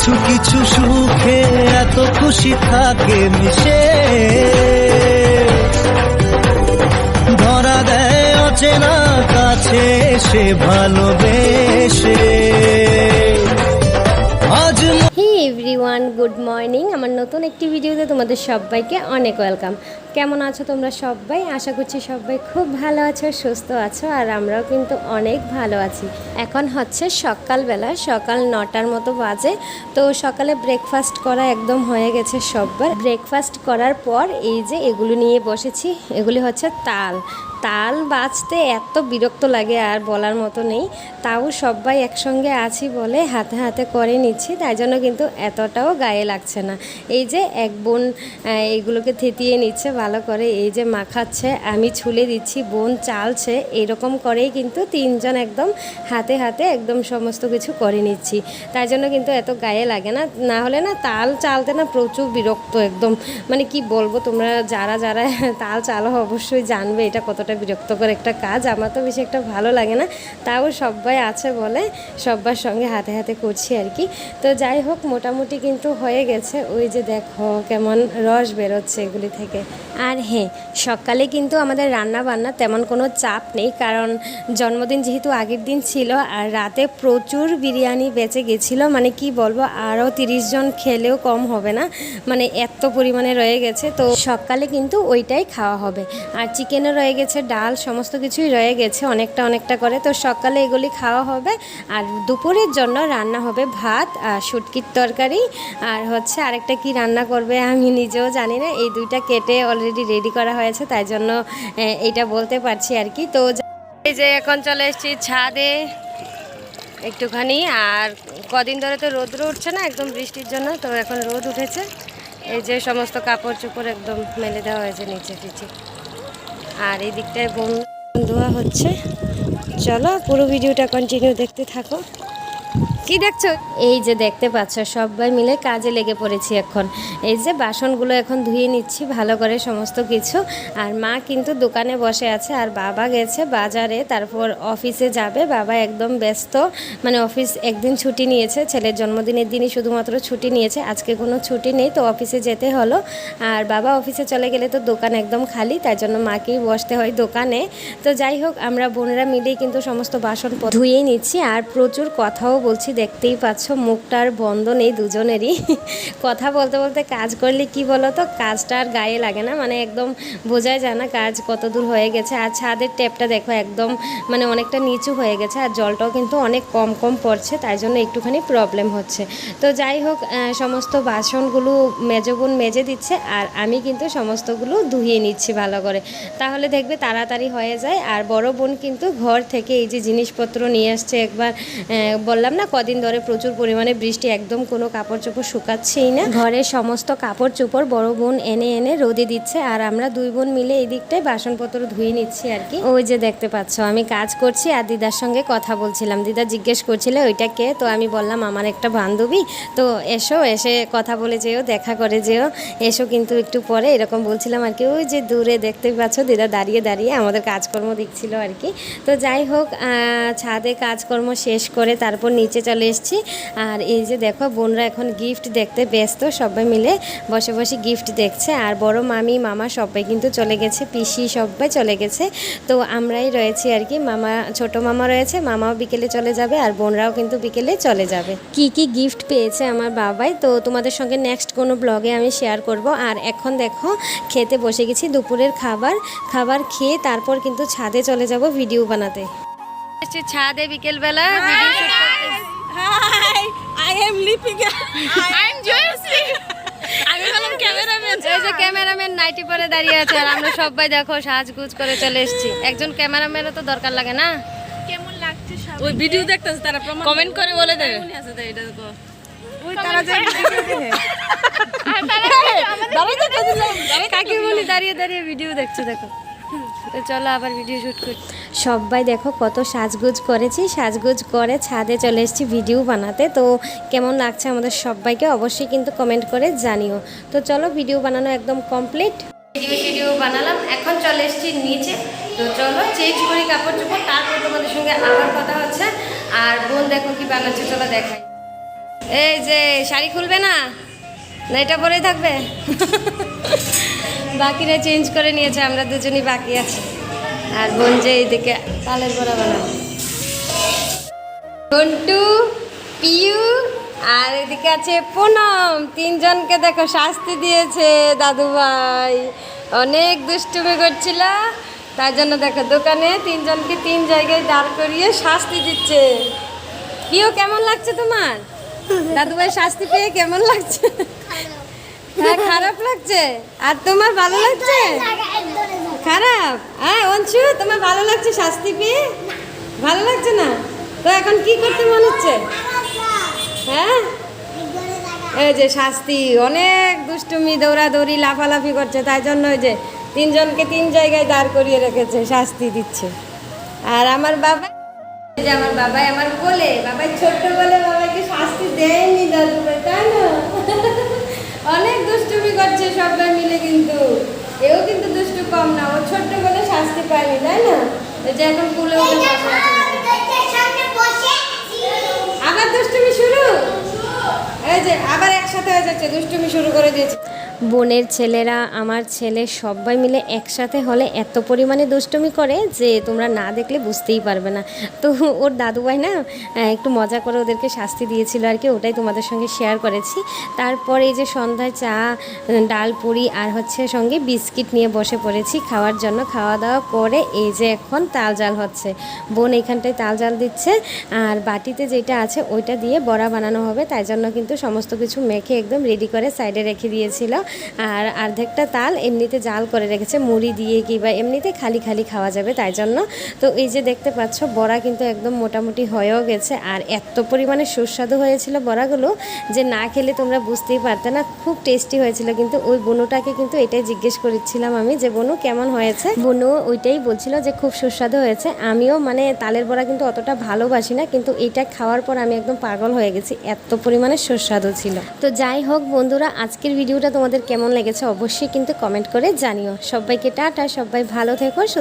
কিছু কিছু সুখে এত খুশি থাকে মিশে, ধরা দেয় অচেনা কাছে সে ভালোবেসে। আজ হে এভরিওয়ান, গুড মর্নিং। আমার নতুন একটি ভিডিওতে তোমাদের সবাইকে অনেক ওয়েলকাম। কেমন আছো তোমরা সবাই? আশা করছি সবাই খুব ভালো আছো, সুস্থ আছো, আর আমরাও কিন্তু অনেক ভালো আছি। এখন হচ্ছে সকালবেলা, সকাল 9টার মতো বাজে। তো সকালে ব্রেকফাস্ট করা একদম হয়ে গেছে সবার। ব্রেকফাস্ট করার পর এই যে এগুলো নিয়ে বসেছি, এগুলি হচ্ছে তাল। তাল বাজতে এত বিরক্ত লাগে আর বলার মতো নেই, তাও সবাই একসঙ্গে আছি বলে হাতে হাতে করে নিচ্ছি, তাই জন্য কিন্তু এতটাও গায়ে লাগছে না। এই যে এক বোন এইগুলোকে থেতিয়ে নিচ্ছে ভালো করে, এই যে মাখাচ্ছে, আমি ছুলে দিচ্ছি, বোন চালছে, এরকম করেই কিন্তু তিনজন একদম হাতে হাতে একদম সমস্ত কিছু করে নিচ্ছি, তাই জন্য কিন্তু এত গায়ে লাগে না। না হলে না তাল চালতে না প্রচুর বিরক্ত একদম, মানে কি বলবো, তোমরা যারা যারা তাল চালো অবশ্যই জানবে এটা কতটা বিরক্তকর একটা কাজ। আমার তো বেশি একটা ভালো লাগে না, তাও সবাই আছে বলে সবার সঙ্গে হাতে হাতে করছি আর কি। তো যাই হোক, মোটামুটি কিন্তু হয়ে গেছে। ওই যে দেখো কেমন রস বেরোচ্ছে এগুলি থেকে। আর হ্যাঁ, সকালে কিন্তু আমাদের রান্না বান্না তেমন কোনো চাপ নেই, কারণ জন্মদিন যেহেতু আগের দিন ছিল, আর রাতে প্রচুর বিরিয়ানি বেঁচে গেছিলো, মানে কি বলবো, আরও 30 জন খেলেও কম হবে না, মানে এত পরিমাণে রয়ে গেছে। তো সকালে কিন্তু ওইটাই খাওয়া হবে। আর চিকেনও রয়ে গেছে, ডাল, সমস্ত কিছুই রয়ে গেছে অনেকটা অনেকটা করে। তো সকালে এগুলি খাওয়া হবে। আর দুপুরের জন্য রান্না হবে ভাত আর শুটকির তরকারি, আর হচ্ছে আরেকটা কি রান্না করবে আমি নিজেও জানি না। এই দুইটা কেটে অলরেডি রেডি করা হয়েছে, তাই জন্য এইটা বলতে পারছি আর কি। তো এই যে এখন চলে এসেছি ছাদে একটুখানি, আর কদিন ধরে তো রোদ উঠছে না একদম বৃষ্টির জন্য, তো এখন রোদ উঠেছে। এই যে সমস্ত কাপড় চোপড় একদম মেলে দেওয়া হয়েছে নিচে টিচে, আর এই দিকটায় বোন ধোয়া হচ্ছে। চলো পুরো ভিডিওটা কন্টিনিউ দেখতে থাকো। কি দেখছো? এই যে দেখতে পাচ্ছ সবাই মিলে কাজে লেগে পড়েছি এখন। এই যে বাসনগুলো এখন ধুয়ে নিচ্ছি ভালো করে সমস্ত কিছু। আর মা কিন্তু দোকানে বসে আছে, আর বাবা গেছে বাজারে, তারপর অফিসে যাবে। বাবা একদম ব্যস্ত, মানে অফিস একদিন ছুটি নিয়েছে, ছেলের জন্মদিনের দিনই শুধুমাত্র ছুটি নিয়েছে, আজকে কোনো ছুটি নেই, তো অফিসে যেতে হলো। আর বাবা অফিসে চলে গেলে তো দোকান একদম খালি, তাই জন্য মাকেই বসতে হয় দোকানে। তো যাই হোক, আমরা বোনেরা মিলেই কিন্তু সমস্ত বাসন ধুয়েই নিচ্ছি, আর প্রচুর কথাও বলছি, দেখতেই পাচ্ছ মুখটা আর বন্ধ নেই দুজনেরই। কথা বলতে বলতে কাজ করলে কি বলো তো, কাজটা আর গায়ে লাগে না, মানে একদম বোঝাই যায় না কাজ কত দূর হয়ে গেছে। আর ছাদের ট্যাপটা দেখো একদম মানে অনেকটা নিচু হয়ে গেছে, আর জলটাও কিন্তু অনেক কম কম পড়ছে, তাই জন্য একটুখানি প্রবলেম হচ্ছে। তো যাই হোক, সমস্ত বাসনগুলো মেজো বোন মেজে দিচ্ছে, আর আমি কিন্তু সমস্তগুলো ধুয়ে নিচ্ছি ভালো করে, তাহলে দেখবে তাড়াতাড়ি হয়ে যায়। আর বড় বোন কিন্তু ঘর থেকে এই যে জিনিসপত্র নিয়ে আসছে একবার, বললাম না কদিন ধরে প্রচুর পরিমাণে বৃষ্টি, একদম কোনো কাপড় চোপড় শুকাচ্ছেই না। ঘরের সমস্ত কাপড় চোপড় বড় বোন এনে এনে রোদে দিচ্ছে, আর আমরা দুই বোন মিলে এই দিকটায় বাসনপত্র ধুয়ে নিচ্ছি আর কি। ওই যে দেখতে পাচ্ছ আমি কাজ করছি আর দিদার সঙ্গে কথা বলছিলাম। দিদা জিজ্ঞেস করছিল ওইটা কে, তো আমি বললাম আমার একটা বান্ধবী, তো এসো, এসে কথা বলে যেও, দেখা করে যেও, এসো কিন্তু একটু পরে, এরকম বলছিলাম আর কি। ওই যে দূরে দেখতে পাচ্ছ দিদা দাঁড়িয়ে দাঁড়িয়ে আমাদের কাজকর্ম দেখছিল আর কি। তো যাই হোক, ছাদে কাজকর্ম শেষ করে তারপর নিচে চলে এসেছি। আর এই যে দেখো বোনরা এখন গিফট দেখতে ব্যস্ত, সবাই মিলে বসে বসে গিফট দেখছে। আর বড় মামি মামা সবাই কিন্তু চলে গেছে, পিসি সবাই চলে গেছে, তো আমরাই রয়েছি আর কি। মামা, ছোট মামা রয়েছে, মামাও বিকেলে চলে যাবে, আর বোনরাও কিন্তু বিকেলে চলে যাবে। কি কি গিফট পেয়েছে আমার বাবাই, তো তোমাদের সঙ্গে নেক্সট কোনো ব্লগে আমি শেয়ার করব। আর এখন দেখো খেতে বসে গেছি দুপুরের খাবার খেয়ে তারপর কিন্তু ছাদে চলে যাব ভিডিও বানাতে। ছাদে বিকেলবেলা ভিডিও শুট করতে। Hi, I am Lipika. I am Joyশ্রী। আমি বললাম ক্যামেরাম্যান। এই যে ক্যামেরাম্যান নাইটি পরে দাঁড়িয়ে আছে, আর আমরা সবাই দেখো সাজগুজ করে চলে এসেছি। একজন ক্যামেরাম্যানও তো দরকার লাগে না? কেমন লাগছে সব? ওই ভিডিও দেখতেছ, তারা প্রমাণ কমেন্ট করে বলে দেবে। মনে আছে তো এটা দেখো। ওই তারা যে ভিডিও দেখে। কাকে বলি দাঁড়িয়ে দাঁড়িয়ে ভিডিও দেখছে দেখো। তো চলো আবার ভিডিও শ্যুট করি। সবাই দেখো কত সাজগোজ করেছি, সাজগোজ করে ছাদে চলে এসেছি ভিডিও বানাতে। তো কেমন লাগছে আমাদের সবাইকে অবশ্যই কিন্তু কমেন্ট করে জানিও। তো চলো ভিডিও বানানো একদম কমপ্লিট, ভিডিও বানালাম, এখন চলে এসেছি নিচে। তো চলো চেঞ্জ করি কাপড় চোপড়, তারপর তোমাদের সঙ্গে আবার কথা হচ্ছে। আর বোন দেখো কি বানাচ্ছে, চলো দেখাই। এই যে শাড়ি খুলবে না, না এটা পরেই থাকবে? বাকিরা চেঞ্জ করে নিয়েছে, আমরা দুজনই বাকি আছি। আর বোন যে এইদিকে তালের বড়া বানাবে, ঘন্টু, পিউ আর এদিকে আছে পুনম। তিনজনকে দেখো শাস্তি দিয়েছে দাদু ভাই, অনেক দুষ্টুমি করছিল তার জন্য দেখো দোকানে তিনজনকে তিন জায়গায় দাঁড় করিয়ে শাস্তি দিচ্ছে। পিউ কেমন লাগছে তোমার? দাদু ভাই শাস্তি পেয়ে কেমন লাগছে? হ্যাঁ খারাপ লাগছে। আর তোমার ভালো লাগছে? খারাপ? হ্যাঁ অঞ্চু তোমার ভালো লাগছে শাস্তি পেয়ে? ভালো লাগছে না তো এখন কি করতে মনে হচ্ছে? হ্যাঁ এই যে শাস্তি, অনেক দুষ্টুমি দৌড়াদৌড়ি লাফালাফি করছে তাই জন্য ওই যে তিনজনকে তিন জায়গায় দাঁড় করিয়ে রেখেছে, শাস্তি দিচ্ছে। আর আমার বাবা, এই যে আমার বাবাই আমার কোলে, বাবাই ছোট্ট বলে বাবাইকে শাস্তি দেয়নি দাদু ভাই, তাই না? অনেক দুষ্টুমি করছে সবাই মিলে, কিন্তু এও কিন্তু দুষ্টু কম না, ও ছোট্ট বলে শাস্তি পায়নি, তাই না? এই যে এখন কোলে উঠে বসে আছে। আবার দুষ্টুমি শুরু, এই যে আবার একসাথে হয়ে যাচ্ছে, দুষ্টুমি শুরু করে দিয়েছে। বোনের ছেলেরা, আমার ছেলে সবাই মিলে একসাথে হলে এত পরিমাণে দুষ্টুমি করে যে তোমরা না দেখলে বুঝতেই পারবে না। তো ওর দাদুভাই না একটু মজা করে ওদেরকে শাস্তি দিয়েছিল আর কি, ওটাই তোমাদের সঙ্গে শেয়ার করেছি। তারপর এই যে সন্ধ্যায় চা, ডাল পুরি আর হচ্ছে সঙ্গে বিস্কিট নিয়ে বসে পড়েছি খাওয়ার জন্য। খাওয়া দাওয়া করে এই যে এখন তাল জাল হচ্ছে, বোন এইখানটায় তাল জাল দিচ্ছে আর বাটিতে যেটা আছে ওইটা দিয়ে বড়া বানানো হবে, তাই জন্য কিন্তু সমস্ত কিছু মেখে একদম রেডি করে সাইডে রেখে দিয়েছিল। আর অর্ধেকটা তাল এমনিতে জাল করে রেখেছে, মুড়ি দিয়ে কিংবা এমনিতে খালি খালি খাওয়া যাবে তাই জন্য। তো এই যে দেখতে পাচ্ছ বড়া কিন্তু একদম মোটামুটি হয়েও গেছে, আর এত পরিমাণে সুস্বাদু হয়েছিল বড়াগুলো যে না খেলে তোমরা বুঝতেই পারতে না, খুব টেস্টি হয়েছিল। কিন্তু ওই বনুটাকে কিন্তু এটাই জিজ্ঞেস করেছিলাম আমি যে বনু কেমন হয়েছে, বনু ওইটাই বলছিল যে খুব সুস্বাদু হয়েছে। আমিও মানে তালের বড়া কিন্তু অতটা ভালোবাসি না, কিন্তু এটা খাওয়ার পর আমি একদম পাগল হয়ে গেছি, এত পরিমাণে সুস্বাদু ছিল। তো যাই হোক বন্ধুরা, আজকের ভিডিওটা তোমাদের কেমন লেগেছে অবশ্যই কিন্তু কমেন্ট করে জানিও। সবাইকে টাটা, সবাই ভালো থেকো, সুস্থ